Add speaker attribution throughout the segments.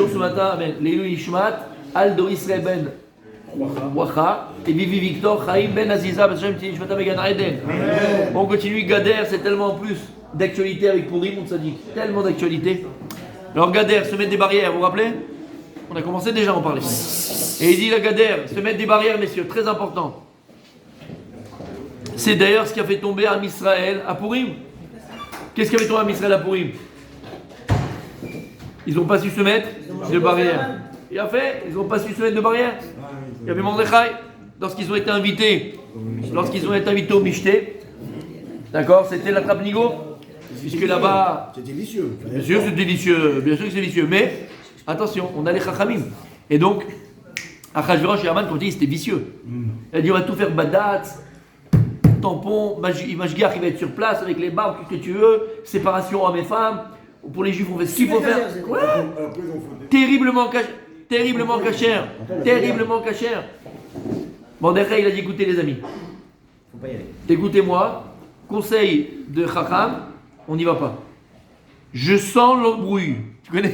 Speaker 1: jour ce matin, amen. Leilu Ishmat, Aldo Israël Ben Wacha, et Vivi Victor, Chaim Ben Aziza, B'Shem Tini Shvatam Egan Aiden. On continue, Gader, c'est tellement plus d'actualité avec Pourim, on dit tellement d'actualité. Alors Gader, se mettre des barrières, vous vous rappelez? On a commencé déjà à en parler. Et il dit la Gader, se mettre des barrières, messieurs, très important. C'est d'ailleurs ce qui a fait tomber Am Israël à Pourim. Qu'est-ce qui a fait tomber Am Israël à Pourim? Ils n'ont pas su se mettre de barrières. Il a fait, ils n'ont pas su se mettre de barrières. Il y avait Mordechai, lorsqu'ils ont été invités au Michté, d'accord, c'était la trappe Nigo, puisque là-bas.
Speaker 2: C'est délicieux.
Speaker 1: Bien sûr, c'est délicieux, bien sûr que c'est délicieux, mais attention, on a les Chachamim. Et donc, Achashverosh et Haman, quand on dit, c'était vicieux. Il a dit, on va tout faire badat, tampon, Mashgiach, il va être sur place avec les barbes, tout ce que tu veux, séparation hommes et femmes. Pour les juifs, on fait ce qu'il faut faire. Ouais. Terriblement cachère. Mordechai, il a dit, écoutez les amis,
Speaker 3: Faut pas y aller.
Speaker 1: écoutez-moi, conseil de Chacham, on n'y va pas. Je sens l'embrouille. Tu connais?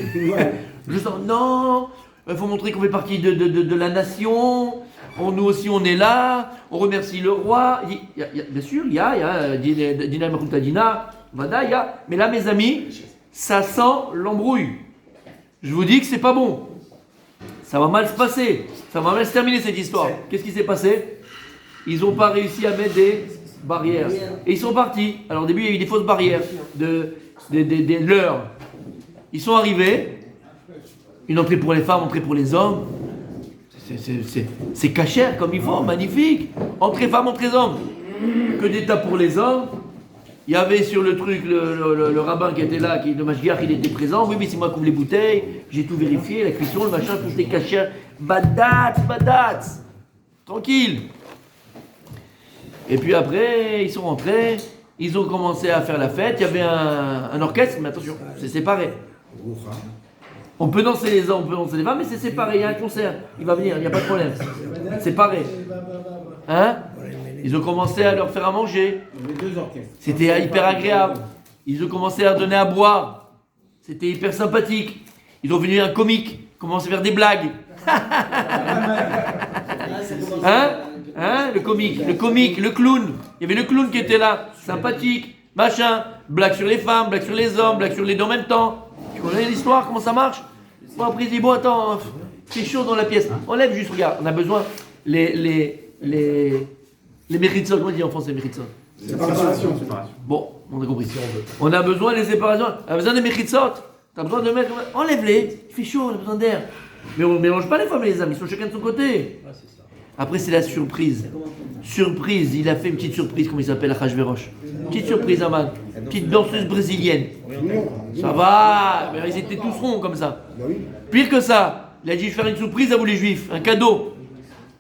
Speaker 1: Je sens, non, il faut montrer qu'on fait partie de la nation. Nous aussi, on est là. On remercie le roi. Bien sûr, il y a Dina Makuta Dina, Vada, il y a. Mais là, mes amis, ça sent l'embrouille. Je vous dis que c'est pas bon. Ça va mal se passer. Ça va mal se terminer cette histoire. Qu'est-ce qui s'est passé? Ils n'ont pas réussi à mettre des barrières. Et ils sont partis. Alors au début, il y a eu des fausses barrières, des leurres. Ils sont arrivés. Une entrée pour les femmes, entrée pour les hommes. C'est cachère comme il faut, magnifique. Entrée femmes, entrée hommes. Que d'état pour les hommes. Il y avait sur le truc le rabbin qui était là, le Mashgiach, il était présent. Oui, mais c'est moi qui ouvre les bouteilles. J'ai tout vérifié, la cuisson, le machin, tout était cachère. Badat. Tranquille. Et puis après, ils sont rentrés. Ils ont commencé à faire la fête. Il y avait un orchestre, mais attention, c'est séparé. On peut danser les hommes, on peut danser les femmes, mais c'est séparé. Il y a un concert. Il va venir, il n'y a pas de problème. Séparé. Hein? Ils ont commencé à leur faire à manger. C'était hyper agréable. Ils ont commencé à donner à boire. C'était hyper sympathique. Ils ont venu un comique, commencé à faire des blagues. Le comique, le clown. Il y avait le clown qui était là, sympathique, machin. Blague sur les femmes, blague sur les hommes, blague sur les deux en même temps. Tu connais l'histoire, comment ça marche? Bon, après il dit, bon attends, c'est chaud dans la pièce. Enlève juste, regarde, on a besoin les méritzot, comment on dit en français méritzot?
Speaker 2: Séparation.
Speaker 1: Bon, on a compris. On a besoin des séparations, on a besoin des méritzot. T'as besoin de mettre, enlève-les, il fait chaud, on a besoin d'air. Mais on ne mélange pas les femmes et les hommes, ils sont chacun de son côté. Après c'est la surprise. Surprise, il a fait une petite surprise, comment il s'appelle, Achashverosh. Petite surprise, Aman. Petite danseuse brésilienne. Ça va, mais ils étaient tous ronds comme ça. Pire que ça, il a dit, je vais faire une surprise à vous les juifs, un cadeau.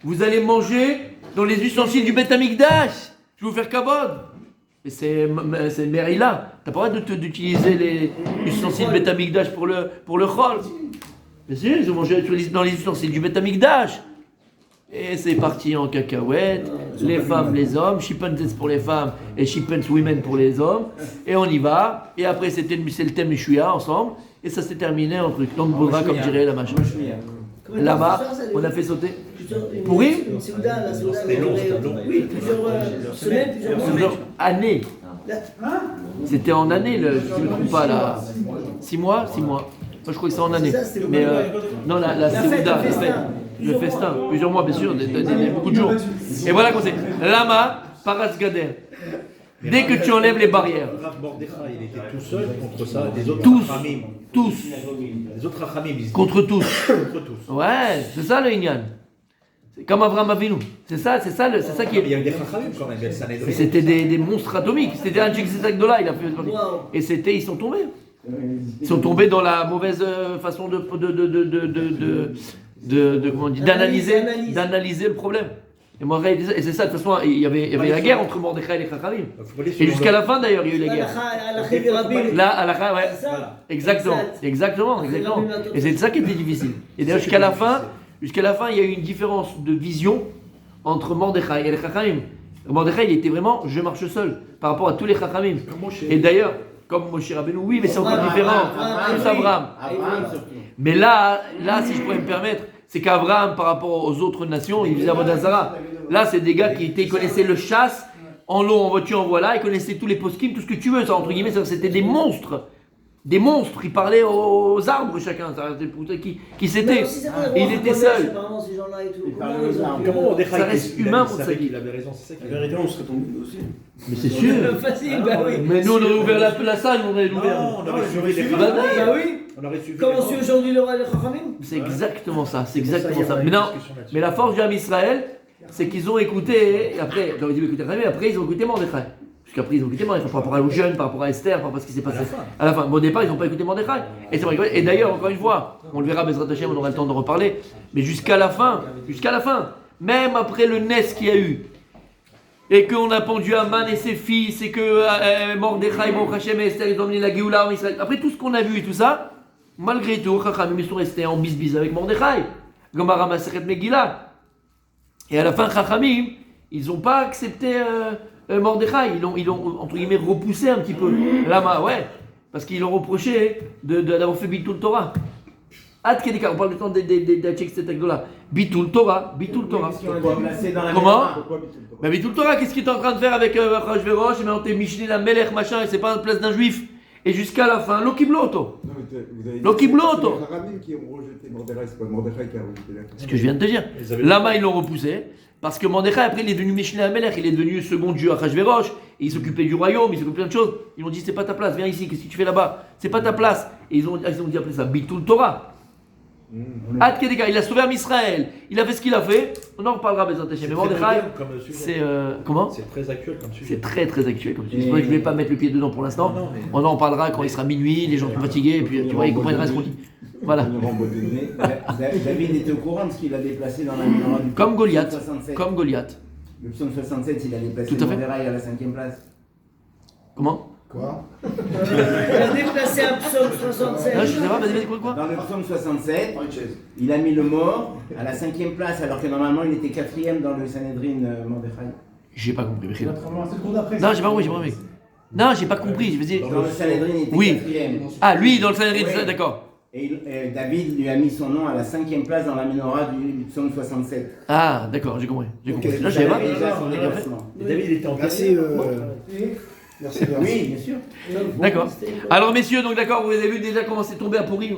Speaker 1: Vous allez manger dans les ustensiles du Beth Amikdash. Je vais vous faire kabod. Mais c'est Merila. T'as pas le droit d'utiliser les ustensiles Beth Amikdash pour le chol. Bien sûr, ils ont mangé dans les ustensiles du Beth Amikdash. Et c'est parti en cacahuète, les femmes, les hommes, Shippens pour les femmes et Shippens women pour les hommes, et on y va, et après c'est le thème Meshuya ensemble, et ça s'est terminé en truc, donc Boudra comme dirait la machin. Là-bas, on a fait sauter. Pourri? Oui, plusieurs semaines, plusieurs années. C'était en année, si je ne me trompe pas, là. 6 mois. Moi je crois que c'est en année. Mais non, la Séouda, le festin, plusieurs mois bien sûr, beaucoup de jours. Et voilà qu'on sait. Lama, Paras Gader. Dès que tu enlèves les barrières.
Speaker 3: Mordechai, il était tout seul contre ça, des autres Rachamim.
Speaker 1: Tous.
Speaker 3: Les autres Rachamim, ils étaient
Speaker 1: Contre tous.
Speaker 3: contre tous.
Speaker 1: Ouais, c'est ça le Inyan. C'est comme Avraham Avinu. C'est ça qui est.
Speaker 3: Il y a eu des Rachamim quand même, il y a le Sanhedrin.
Speaker 1: C'était des monstres atomiques. C'était un Tchik Gdola, il a fait. Et ils sont tombés. Ils sont tombés dans la mauvaise façon d'analyser le problème. Et c'est ça, de toute façon, il y avait la guerre entre Mordechai et les Chachamim. Et jusqu'à la fin d'ailleurs, il y a eu la guerre. Là, à la fin, ouais. Exactement. Et c'est ça qui était difficile. Et d'ailleurs, jusqu'à la fin, il y a eu une différence de vision entre Mordechai et les Chachamim. Mordechai, il était vraiment, je marche seul, par rapport à tous les Chachamim. Et d'ailleurs, comme Moshe Rabbeinu, oui, mais c'est encore différent. Plus Abraham. Mais là, si je pourrais me permettre, c'est qu'Abraham, par rapport aux autres nations, il faisait Avodah Zara. Là, c'est des gars qui connaissaient le chasse, en l'eau, en voiture, en voilà, ils connaissaient tous les poskim, tout ce que tu veux, ça, entre guillemets, c'était des monstres. Des monstres, ils parlaient aux arbres chacun, ça, qui c'était. Il était seul.
Speaker 3: Comment on décrit
Speaker 1: ça reste humain pour ça.
Speaker 3: Il avait raison, c'est ça qui
Speaker 2: La vérité, on serait tombé aussi.
Speaker 1: Mais c'est sûr.
Speaker 4: Facile, bah oui.
Speaker 1: Mais nous, on aurait ouvert la salle, on aurait ouvert.
Speaker 3: Non, on aurait suivi les
Speaker 4: Bah oui.
Speaker 3: On aurait suivi.
Speaker 4: Comment suit aujourd'hui le roi des Chachamim?
Speaker 1: C'est exactement ça, c'est exactement ça. Mais non, mais la force du Ham Israël, c'est qu'ils ont écouté, et après, j'aurais dit écouter Chachamim, après ils ont écouté Mordechai. Puisqu'après ils ont écouté Mordechai par rapport aux jeunes, par rapport à Esther, par rapport à ce qui s'est passé. À la fin. Bon, au départ, ils n'ont pas écouté Mordechai. Et c'est vrai. Et d'ailleurs, encore une fois, on le verra, Bezrat Hashem, on aura le temps de reparler. Mais jusqu'à la fin, même après le Nes qu'il y a eu, et qu'on a pendu Aman et ses fils, et que Mordechai, Baruch Hashem et Esther, ils ont emmené la Géoula en Israël. Après tout ce qu'on a vu et tout ça, malgré tout, Chachamim, ils sont restés en bisbise avec Mordechai. Gomara Maseret Megillah. Et à la fin, Chachamim, ils n'ont pas accepté Mordechai. Ils l'ont, entre guillemets, repoussé un petit peu. Lama, ouais. Parce qu'ils l'ont reproché d'avoir fait Bitul Torah. Ad Kedika, on parle du temps d'Achek Setekdola. Bitul Torah. Comment? Mais Bitul Torah, qu'est-ce qu'il est en train de faire avec Achashverosh? Mais on t'est Mishneh la Melech, machin, et c'est pas la place d'un juif. Et jusqu'à la fin, Lokibloto. Lokibloto.
Speaker 2: C'est les Arabes qui ont rejeté Mordechai, c'est pas Mordechai qui a rejeté la.
Speaker 1: Ce que je viens de te dire. Lama, ils l'ont repoussé. Parce que Mordechai, après, il est devenu Mishneh Amelech, il est devenu second dieu à Achashverosh, et il s'occupait du royaume, il s'occupait plein de choses. Ils ont dit, c'est pas ta place, viens ici, qu'est-ce que tu fais là-bas? C'est pas ta place. Et ils ont dit après ça, Bitul Torah. Ad Kedeka, il a sauvé Israël, il a fait ce qu'il a fait, on en reparlera, Bezrat Hashem. Mais Mordechai, c'est. Comment?
Speaker 3: C'est très actuel comme sujet.
Speaker 1: C'est très très actuel comme sujet. C'est pour ça que je ne vais pas mettre le pied dedans pour l'instant. On en parlera quand il sera minuit, les gens sont fatigués, et puis tu vois, ils comprennent ce qu'on dit. Voilà.
Speaker 5: David était au courant de ce qu'il a déplacé dans la menorah du
Speaker 1: Comme Goliath.
Speaker 5: 67.
Speaker 1: Comme Goliath.
Speaker 5: Le psaume 67, il a déplacé
Speaker 1: Tout à fait.
Speaker 5: Mordechai à la 5e place.
Speaker 1: Comment?
Speaker 2: Quoi?
Speaker 4: Il a déplacé un psaume 67.
Speaker 1: Ah, je sais pas, vas-y, quoi?
Speaker 5: Dans le psaume 67, il a mis le mort à la 5e place, alors que normalement il était 4e dans le Sanhedrin Mordechai.
Speaker 1: J'ai pas compris, Michel. Non, j'ai pas compris. Non, j'ai pas compris. Je veux dire.
Speaker 5: Dans le Sanhedrin, il était
Speaker 1: Oui.
Speaker 5: 4e.
Speaker 1: Ah, lui, dans le Sanhedrin,
Speaker 5: Oui.
Speaker 1: d'accord.
Speaker 5: Et David lui a mis son nom à la 5e place dans la menorah du psaume 67.
Speaker 1: Ah, d'accord, j'ai compris.
Speaker 2: Ok.
Speaker 1: Là, je savais pas.
Speaker 5: Déjà son déplacement.
Speaker 3: Et David, il était en
Speaker 2: Merci. Merci.
Speaker 5: Oui, bien sûr.
Speaker 1: D'accord. Alors, messieurs, donc d'accord, vous avez vu déjà comment c'est tombé à pourrir.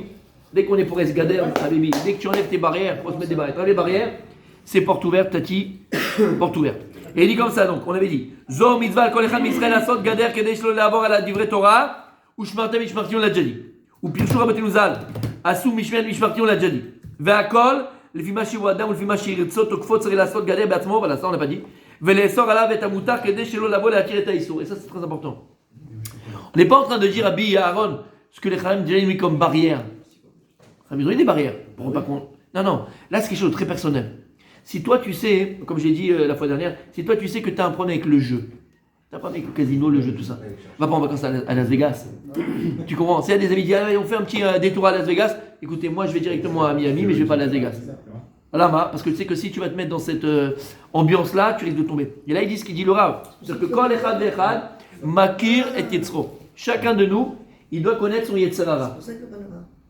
Speaker 1: Dès qu'on est pour Esgader, Habibi, dès que tu enlèves tes barrières, il faut se mettre des barrières. T'enlèves les barrières, c'est porte ouverte, Tati, porte ouverte. Et il dit comme ça, donc, on avait dit Zor mitzvah kol echad Israël asot gader kedei shelo la'avor ala divrei Torah, ou shmartem mishmartim on l'a déjà dit. Ou pirshu rabbeinu zal, asu mishmartim on l'a déjà dit. Ve'akol, lefi ma shehu adam ou lefi ma sheyirtzot tokfot tzarei la'asot gader be'atzmo, voilà, ça on l'a pas dit. Ve'le'esor alav et amutar kedei shelo la'avor la'atir et ha'isur. Et ça c'est très important. On n'est pas en train de dire à Abi et à Aaron ce que les Chachamim diraient lui comme barrière. Ils ont eu des barrières. Pour pas qu'on... Non, là c'est quelque chose de très personnel. Si toi tu sais, comme j'ai dit la fois dernière, si toi tu sais que tu as un problème avec le jeu, tu as un problème avec le casino, le jeu, tout ça, va pas en vacances à Las Vegas. Tu comprends? S'il y a des amis qui disent, on fait un petit détour à Las Vegas, écoutez, moi je vais directement à Miami, mais je vais pas à Las Vegas. Voilà, parce que tu sais que si tu vas te mettre dans cette ambiance-là, tu risques de tomber. Et là, il dit ce qu'il dit le Rav. C'est-à-dire que quand l'echad ve'echad, makir et yetzro. Chacun de nous, il doit connaître son yetzerara.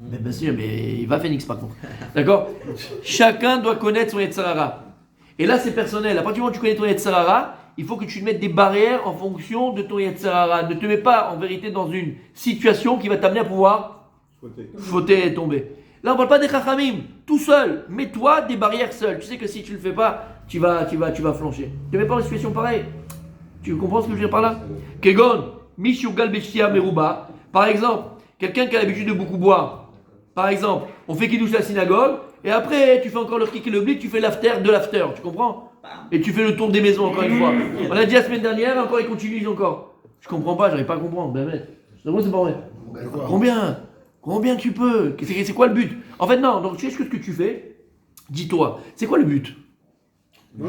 Speaker 1: Mais bien sûr, mais il va Phoenix par contre. D'accord? Chacun doit connaître son yetzerara. Et là, c'est personnel. À partir du moment où tu connais ton yetzerara, il faut que tu te mettes des barrières en fonction de ton yetzerara. Ne te mets pas en vérité dans une situation qui va t'amener à pouvoir fauter et tomber. Là, on ne parle pas des chachamim, tout seul. Mets-toi des barrières seul. Tu sais que si tu ne le fais pas, tu vas flancher. Ne te mets pas dans une situation pareille. Tu comprends ce que je veux dire par là? Kegon, Mishugal Beshtia Meruba. Par exemple, quelqu'un qui a l'habitude de beaucoup boire. Par exemple, on fait kidouche à la synagogue, et après, tu fais encore le kick et le blick, tu fais l'after de l'after. Tu comprends? Et tu fais le tour des maisons encore une fois. On a dit la semaine dernière, encore ils continuent encore. Je comprends pas, j'arrive pas à comprendre. Ben, c'est pas vrai. Combien tu peux? C'est quoi le but? En fait, non, donc tu sais ce que tu fais? Dis-toi, c'est quoi le but?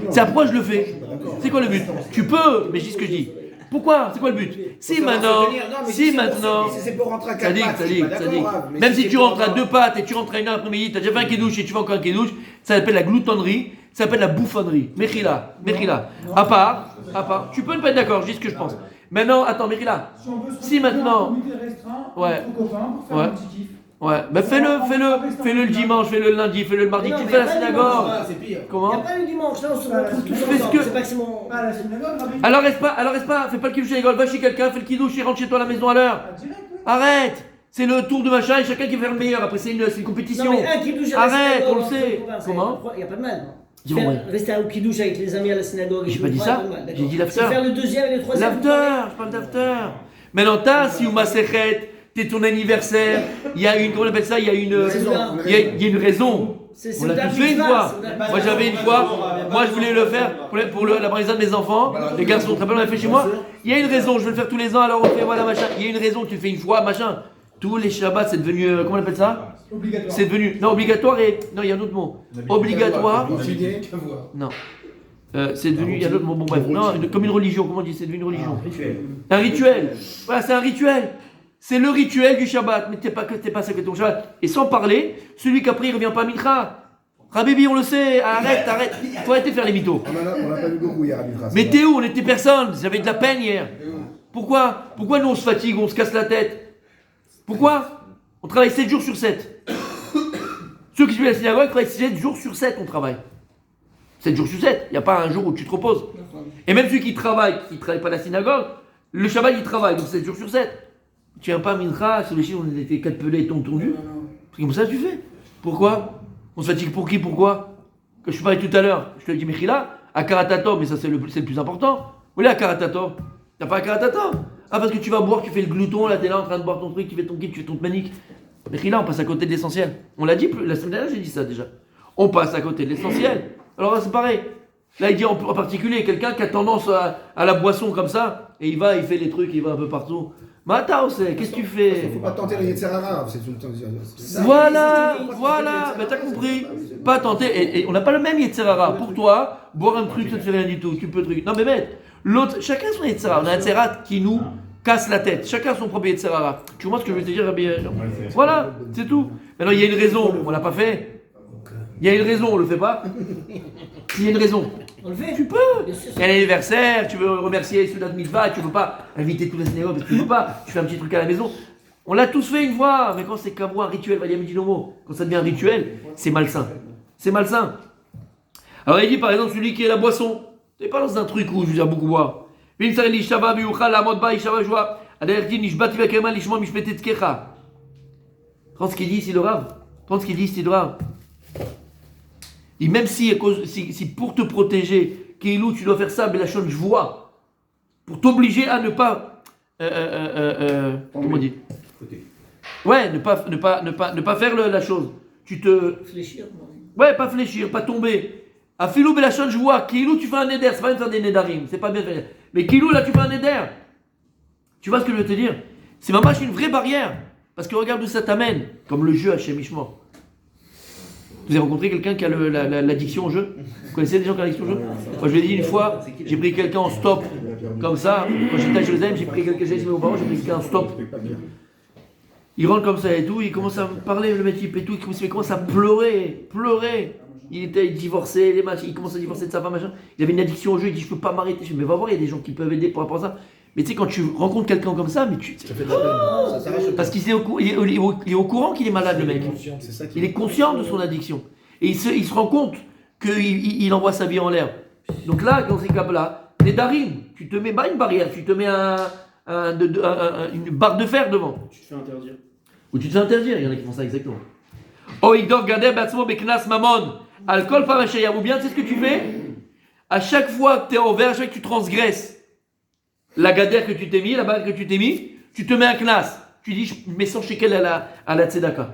Speaker 1: C'est à pourquoi je le fais? C'est quoi le but? Tu peux, mais je dis ce que je dis. Pourquoi? C'est quoi le but? Si maintenant,
Speaker 2: c'est pour rentrer à 4
Speaker 1: Sadiq,
Speaker 2: pattes,
Speaker 1: Sadiq. Même si tu rentres à 2 pattes et tu rentres à 1 après-midi, tu as déjà fait un kidouche et tu fais encore un kidouche, ça s'appelle la gloutonnerie, ça s'appelle la bouffonnerie. Mechila. À part, tu peux ne pas être d'accord, je dis ce que je pense. Maintenant, attends, Mérila.
Speaker 6: Si on veut se
Speaker 1: Si,
Speaker 6: retrouver
Speaker 1: maintenant.
Speaker 6: en comité restreint,
Speaker 1: Ouais.
Speaker 6: entre copains, pour faire
Speaker 1: Ouais.
Speaker 6: un petit kiff.
Speaker 1: Ouais, ben fais-le le dimanche, fais-le le lundi, fais-le le mardi,
Speaker 4: Mais non,
Speaker 1: tu le
Speaker 4: mais
Speaker 1: fais à la
Speaker 4: pas le
Speaker 1: synagogue.
Speaker 4: dimanche.
Speaker 5: C'est pire.
Speaker 4: Il n'y a
Speaker 1: Comment?
Speaker 4: pas le dimanche, là on se
Speaker 6: Voilà,
Speaker 4: retrouve tous
Speaker 6: tu
Speaker 1: fais ce
Speaker 4: ensemble.
Speaker 1: que-
Speaker 4: C'est pas que c'est mon.
Speaker 6: Pas à la synagogue, Rabbi.
Speaker 1: Alors reste pas, fais pas le kidouche à l'école, va chez quelqu'un, fais le kidouche et rentre chez toi à la maison à l'heure.
Speaker 6: Ah, direct, ouais.
Speaker 1: Arrête! C'est le tour de machin et chacun qui va faire le meilleur. Après, c'est une compétition.
Speaker 4: Non, mais un qui douche à la
Speaker 1: Arrête,
Speaker 4: synagogue,
Speaker 1: on le sait.
Speaker 4: entre copains,
Speaker 1: Comment?
Speaker 4: Il n'y a pas de mal. non.
Speaker 1: Dis-moi,
Speaker 4: Faire-
Speaker 1: ouais.
Speaker 4: Rester au qui douche avec les amis à la synagogue.
Speaker 1: J'ai
Speaker 4: et
Speaker 1: pas
Speaker 4: tout,
Speaker 1: dit
Speaker 4: pas
Speaker 1: ça.
Speaker 4: de mal, d'accord.
Speaker 1: J'ai dit l'after.
Speaker 4: C'est faire le deuxième et le troisième. vous parlez.
Speaker 1: L'after, je parle d'after. Maintenant, t'as, si Ouma Sechet, t'es ton anniversaire, il y a une, comment on appelle ça, il y a une une raison.
Speaker 4: C'est
Speaker 1: On l'a
Speaker 4: Seudat
Speaker 1: tous fait une
Speaker 4: Mitzvah,
Speaker 1: fois.
Speaker 4: Seudat
Speaker 1: Moi
Speaker 4: Mitzvah.
Speaker 1: j'avais une fois, moi je voulais le faire pour la brisade de mes enfants. Les garçons, très bien, on l'a fait chez moi. Il y a une raison, je veux le faire tous les ans, alors on fait voilà machin. Il y a une raison, tu le fais une fois, machin. Tous les Shabbats, c'est devenu, comment on appelle ça?
Speaker 6: Obligatoire.
Speaker 1: C'est devenu, non, obligatoire et, non, il y a un autre mot. Obligatoire. Non. C'est devenu, il y a d'autres mots, bon bref, non, comme une religion, comment on dit, c'est devenu une religion. Un rituel. Voilà, c'est un rituel. C'est le rituel du Shabbat, mais t'es pas ça que ton Shabbat. Et sans parler, celui qu'après il revient pas à Mincha. Rabibi, on le sait, arrête. Faut arrêter de faire les mythos.
Speaker 2: On n'a pas vu beaucoup hier à Mitra.
Speaker 1: Mais t'es où? On était personne, j'avais de la peine hier. Pourquoi nous on se fatigue, on se casse la tête? Pourquoi? On travaille 7 jours sur 7. Ceux qui suivent la synagogue travaillent 7 jours sur 7, on travaille. 7 jours sur 7, il n'y a pas un jour où tu te reposes. Et même ceux qui travaillent pas à la synagogue, le Shabbat ils travaillent, donc 7 jours sur 7. Tu viens pas à Mincha, sur les chiffres on était 4 pelés tondus. C'est comme ça que tu fais. Pourquoi? On se fatigue pour qui? Pourquoi? Que je parlais tout à l'heure, je te l'ai dit Mechila, à Karatato, mais ça c'est le plus important. Où est à Karatato? T'as pas à Karatato? Ah parce que tu vas boire, tu fais le glouton, là t'es là en train de boire ton truc, tu fais ton kit, tu fais ton panique. Mechila, on passe à côté de l'essentiel. On l'a dit la semaine dernière, j'ai dit ça déjà. On passe à côté de l'essentiel. Alors là c'est pareil. Là il dit en particulier quelqu'un qui a tendance à la boisson comme ça, et il fait les trucs, il va un peu partout. Matao, qu'est-ce que tu fais?
Speaker 2: Il ne faut pas tenter les Yetzirara, c'est tout le temps.
Speaker 1: Voilà, ben t'as compris. Pas tenter, et on n'a pas le même Yetzirara. Pour toi, boire un truc, ça te fait rien du tout. Tu peux truc. Non mais bête, l'autre, chacun son Yetzirara. On a un Yetzirara qui nous casse la tête. Chacun son propre Yetzirara. Tu vois ce que je veux te dire, Rabbi? Voilà, c'est tout. Maintenant, il y a une raison, on l'a pas fait. Il y a une raison, on le fait pas. S'il y a une raison,
Speaker 4: On le fait.
Speaker 1: tu peux.
Speaker 4: Bien sûr.
Speaker 1: Il y a l'anniversaire, tu veux remercier Seudat Mitzvah, tu veux pas inviter tous les synagogues parce que tu veux pas, tu fais un petit truc à la maison. On l'a tous fait une fois, mais quand c'est comme moi un rituel, quand ça devient un rituel, c'est malsain. C'est malsain. Alors il dit par exemple celui qui est la boisson, t'es pas dans un truc où je veux dire beaucoup boire. Prends ce qu'il dit ici le Rav. Prends ce qu'il dit ici le Rav. Et même si pour te protéger, Keilou, tu dois faire ça, mais la chose je vois, pour t'obliger à ne pas, comment on dit? Ouais, ne pas faire la chose. Tu te,
Speaker 4: Fléchir.
Speaker 1: ouais, pas fléchir, pas tomber. À Filou, mais la chose je vois, Keilou, tu fais un éder, c'est pas bien de faire des nédarim, c'est pas bien de faire. Mais Keilou, là, tu fais un éder. Tu vois ce que je veux te dire? C'est vraiment une vraie barrière, parce que regarde où ça t'amène, comme le jeu à chez Mishmor. Vous avez rencontré quelqu'un qui a l'addiction au jeu? Vous connaissez des gens qui ont l'addiction au jeu? Moi je lui ai dit une fois, j'ai pris quelqu'un en stop, comme ça, quand j'étais à Jérusalem, j'ai pris quelqu'un, j'ai dit aux parents, j'ai pris quelqu'un en stop. Il rentre comme ça et tout, il commence à me parler, le type et tout, il commence à pleurer. Il était divorcé, les matchs, il commence à divorcer de sa femme, machin. Il avait une addiction au jeu, il dit je peux pas m'arrêter. Je dis mais va voir, il y a des gens qui peuvent aider par rapport à ça. Mais tu sais, quand tu rencontres quelqu'un comme ça, mais tu.
Speaker 2: Ça fait de la peine. Ça s'arrache.
Speaker 1: Parce qu'il est au courant qu'il est malade, le mec.
Speaker 3: C'est ça qui
Speaker 1: Il est conscient de son addiction. Et il se rend compte qu'il envoie sa vie en l'air. Donc là, dans ces cas-là, les darim, tu te mets pas une barrière, tu te mets une barre de fer devant.
Speaker 3: Tu te fais interdire.
Speaker 1: Ou tu te fais interdire, il y en a qui font ça exactement. Oh, Igdor Gader Batsmo Beknas Mamon, Alcool Parachayam, ou bien tu sais ce que tu fais? À chaque fois que tu es en verre, à chaque fois que tu transgresses la gadère que tu t'es mis, la barre que tu t'es mis, tu te mets un knas. Tu dis, je mets 100 shekels à la tzedaka.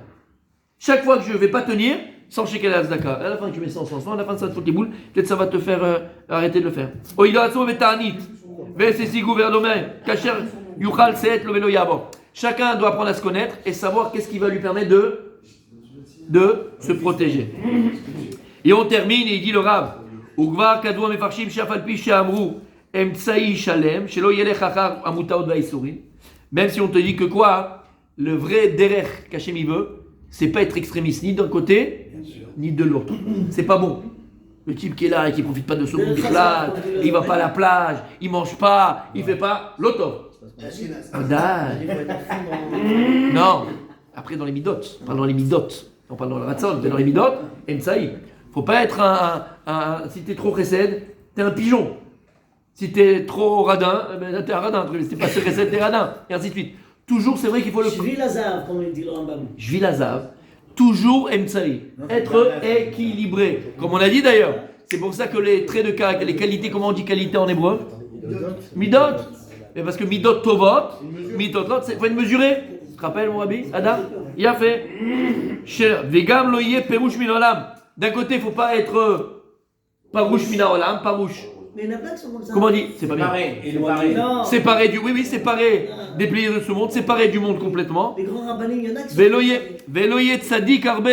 Speaker 1: Chaque fois que je ne vais pas tenir, 100 shekels à la tzedaka. À la fin, tu mets 100, à la fin, ça te fout les boules. Peut-être ça va te faire arrêter de le faire. Oh, il a chacun doit apprendre à se connaître et savoir qu'est-ce qui va lui permettre de se protéger. Et on termine et il dit le Rav, Ugvar kadou mefarshim shafalpi she'amru emtsai shalem shelo yelech achar amutaot va'isurim. Même si on te dit que quoi, le vrai derech qu'Hachem il veut, c'est pas être extrémiste ni d'un côté ni de l'autre. C'est pas bon. Le type qui est là et qui profite pas de secondes du plage, il va pas à la plage, il mange pas, il fait pas l'auto. Non. Après dans les midotes, pas dans les midotes. On parle dans le ratson, mais dans les midotes, Emsaï. Faut pas être si t'es trop chesed, t'es un pigeon. Si t'es trop radin, ben t'es un radin. Si t'es pas chesed, t'es radin. Et ainsi de suite. Toujours, c'est vrai qu'il faut le.
Speaker 4: Je vis la zave, comme il dit le Rambam.
Speaker 1: Je vis la zave. Toujours Emsaï. Être équilibré. Comme on a dit d'ailleurs. C'est pour ça que les traits de caractère, les qualités, comment on dit qualité en hébreu? Midot. Mais parce que midot tovot, midot lot, il faut être mesuré. Tu te rappelles, mon rabbi Adam? Il a fait. Vegam loye perouche minaolam. D'un côté, il ne faut pas être parouche minaolam, parouche.
Speaker 4: Mais il y en a plein qui sont comme ça.
Speaker 1: Comment on dit? C'est pas bien.
Speaker 5: Séparé.
Speaker 4: Non.
Speaker 1: Séparé du. Oui, séparé des plaisirs de ce monde, séparé du monde complètement.
Speaker 4: Les grands rabbinim, il y en a qui sont.
Speaker 1: Veloye tzadik arbe.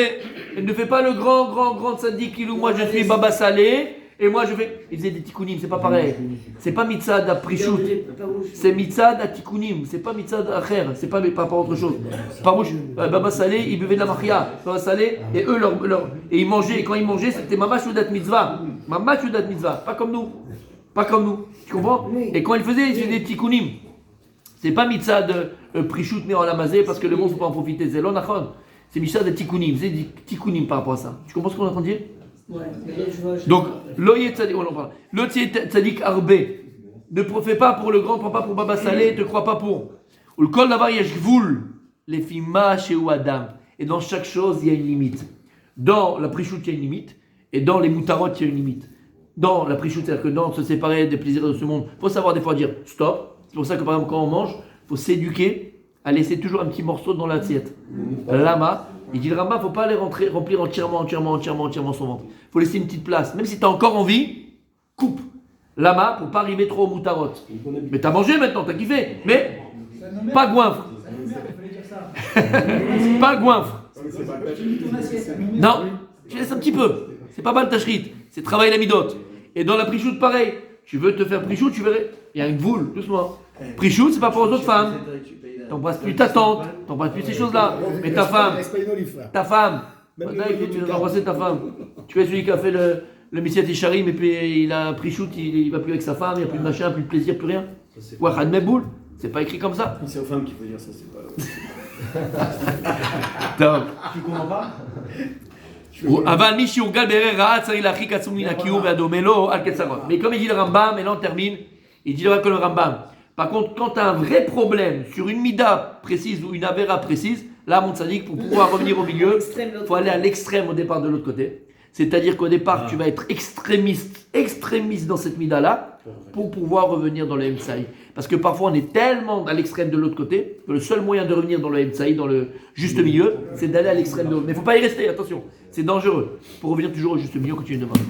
Speaker 1: Il ne fait pas le grand tzadik qui loue. Moi, je suis Baba Salé. Et moi, je fais. Il faisait des tikkunim, c'est pas pareil. C'est pas mitzad à prichout. C'est mitzad à tikkunim. C'est pas mitzad à kher. C'est pas par rapport à autre chose. Parouche, Baba Salé, ils buvaient de la machia. Baba Salé, et eux, et ils mangeaient. Et quand ils mangeaient, c'était mamash udat mitzvah. Mamash udat mitzvah. Pas comme nous. Pas comme nous. Tu comprends? Et quand ils faisaient des tikkunim. C'est pas mitzad prichout mais en lamazé parce que le monde ne faut pas en profiter. C'est l'onachon. C'est mitzad de tikkunim. C'est des tikkunim par rapport à ça. Tu comprends ce qu'on est en train de dire?
Speaker 4: Ouais, mais là, je vois.
Speaker 1: Donc, l'oye tzadik, on en parle. Le tzadik arbé. Ne fais pas pour le grand, prends pas pour Baba Salé, ne crois pas pour. Ou le kol davar yesh gvul, les fima chez Adam. Et dans chaque chose, il y a une limite. Dans la prichout, il y a une limite. Et dans les moutarot, il y a une limite. Dans la prichout, c'est-à-dire que dans se séparer des plaisirs de ce monde, il faut savoir des fois dire stop. C'est pour ça que par exemple, quand on mange, il faut s'éduquer à laisser toujours un petit morceau dans l'assiette. Lama. Il dit le Rambam, il ne faut pas aller remplir entièrement son ventre. Il faut laisser une petite place. Même si tu as encore envie, coupe. Lama, pour ne pas arriver trop au moutarot. Mais tu as mangé maintenant, tu as kiffé. Mais pas goinfre. Pas goinfre. Non, tu laisses un petit peu. C'est pas mal ta shrite. C'est travailler la midote. Et dans la prichoute, pareil. Tu veux te faire prichoute, tu verrais. Il y a une boule, doucement. Prichoute, c'est pas pour les autres femmes. T'embrasses plus ta tante, t'embrasses plus ces choses-là. Mais ta femme, maintenant tu vas embrasser ta femme. Tu es celui qui a fait le Messiat Isharim et puis il a pris shoot, il va plus avec sa femme, il n'y a plus de machin, plus de plaisir, plus rien. Ouais, Hadme Boule, c'est pas écrit comme ça.
Speaker 3: C'est aux femmes qu'il faut dire ça, c'est pas.
Speaker 1: Top.
Speaker 3: Tu comprends pas?
Speaker 1: Mais comme il dit le Rambam, et là on termine, il dit que le Rambam. Par contre, quand tu as un vrai problème sur une mida précise ou une avéra précise, là, mon tzaddik, pour pouvoir revenir au milieu, il faut aller à l'extrême au départ de l'autre côté. C'est-à-dire qu'au départ, tu vas être extrémiste dans cette mida-là, pour pouvoir revenir dans le Emsaï. Parce que parfois, on est tellement à l'extrême de l'autre côté, que le seul moyen de revenir dans le Emsaï, dans le juste milieu, c'est d'aller à l'extrême de l'autre. Mais il ne faut pas y rester, attention, c'est dangereux. Pour revenir toujours au juste milieu, continue de demander.